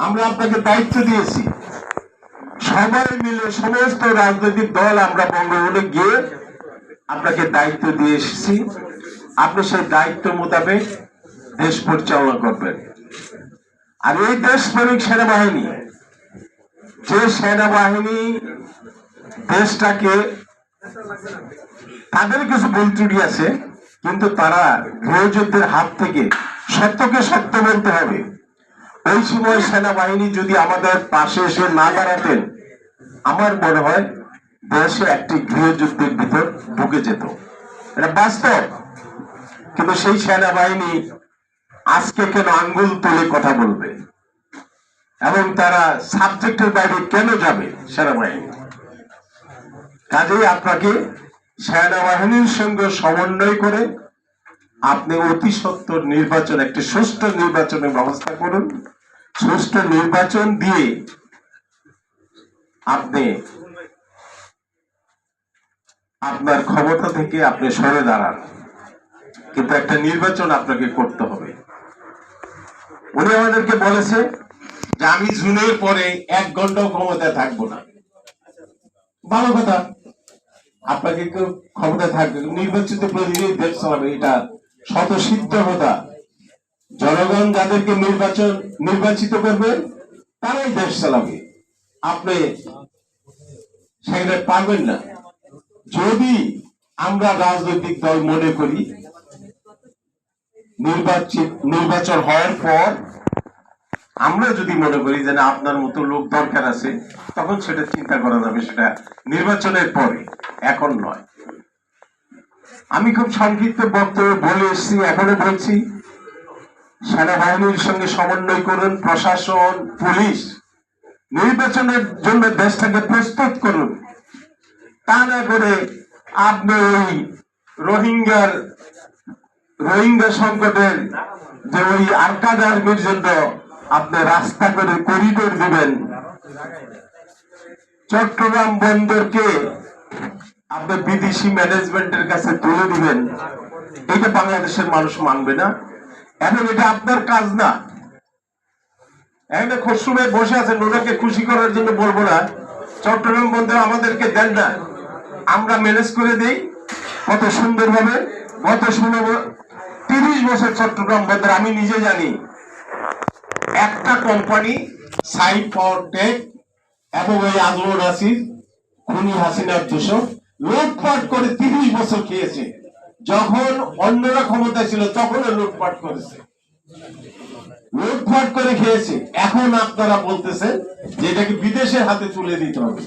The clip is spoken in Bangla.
আমরা আপনাকে দায়িত্ব দিয়েছি, সবাই মিলে সমস্ত রাজনৈতিক দল আমরা বঙ্গভবনে গিয়ে আপনাকে দায়িত্ব দিয়ে এসেছি। আপনি সেই দায়িত্ব মোতাবেক দেশ পরিচালনা করবেন। আর এই দেশপ্রেমিক সেনাবাহিনী, যে সেনাবাহিনী দেশটাকে, তাদের কিছু ভুল ত্রুটি আছে, কিন্তু তারা গৃহযুদ্ধের হাত থেকে সত্যকে সত্য বলতে হবে। ওই সময় সেনাবাহিনী যদি আমাদের পাশে এসে না দাঁড়াতেন, আমার মনে হয় দেশে একটি গৃহযুদ্ধের ভিতর ঢুকে যেত। এটা বাস্তব। কিন্তু সেই সেনাবাহিনী আজকে কেন আঙ্গুল তুলে কথা বলবে এবং তারা সাবজেক্টের বাইরে কেন যাবে সেনাবাহিনী? কাজেই আপনাকে সেনাবাহিনীর সঙ্গে সমন্বয় করে আপনি অতি সত্বর নির্বাচন, একটি সুষ্ঠু নির্বাচনের ব্যবস্থা করুন। সুষ্ঠু নির্বাচন দিয়ে আপনি আপনার ক্ষমতা থেকে আপনি সরে দাঁড়ান, কিন্তু একটা নির্বাচন আপনাকে করতে হবে। উনি আমাদেরকে বলেছে যে আমি জুনের পরে 1 ঘন্টাও ক্ষমতায় থাকবো না। ভালো কথা, আপনাকে কেউ ক্ষমতায় থাকবে, নির্বাচিত প্রতিনিধি দেশ চালাবে, এটা স্বতঃসিদ্ধ কথা। জনগণ যাদেরকে নির্বাচিত করবে তারাই দেশ চালাবে। আপনি সেখানে পারবেন না। যদি আমরা রাজনৈতিক দল মনে করি নির্বাচন হওয়ার পর আমরা যদি মনে করি যে না আপনার মতো লোক দরকার আছে, তখন সেটা চিন্তা করা যাবে, সেটা নির্বাচনের পরে, এখন নয়। আমি খুব সংক্ষিপ্ত বক্তব্য বলে এসেছি, এখনো বলছি, সেনাবাহিনীর সঙ্গে সমন্বয় করুন, প্রশাসন, পুলিশ, নির্বাচনের জন্য দেশটাকে প্রস্তুত করুন। তা না করে আপনি ওই রোহিঙ্গা সংকটের যে ওই আরকাদ আর্মির জন্য আপনি রাস্তা করে করিডোর দিবেন, চট্টগ্রাম বন্দরকে আপনি বিদেশি ম্যানেজমেন্টের কাছে তুলে দিবেন, এটা বাংলাদেশের মানুষ মানবে না। এখন এটা আপনার কাজ না। একটা খসরু ভাই বসে আছেন, ওনাকে খুশি করার জন্য বলবো না চট্টগ্রাম বন্দর আমাদেরকে দেন না, আমরা ম্যানেজ করে দিই কত সুন্দর ভাবে। কত সুন্দর 30 বছর চট্টগ্রাম বন্দর, আমি নিজে জানি, একটা কোম্পানি সাইড পাওয়ার টেক এবং ওই আজমল নাসির খুনি হাসিনার দোষক লুটপাট করে 30 বছর খেয়েছে। যখন অন্যরা ক্ষমতা ছিল তখনও লুটপাট করেছে, লুটপাট করে খেয়েছে। এখন আপনারা বলতেছেন যে এটাকে বিদেশের হাতে তুলে দিতে হবে।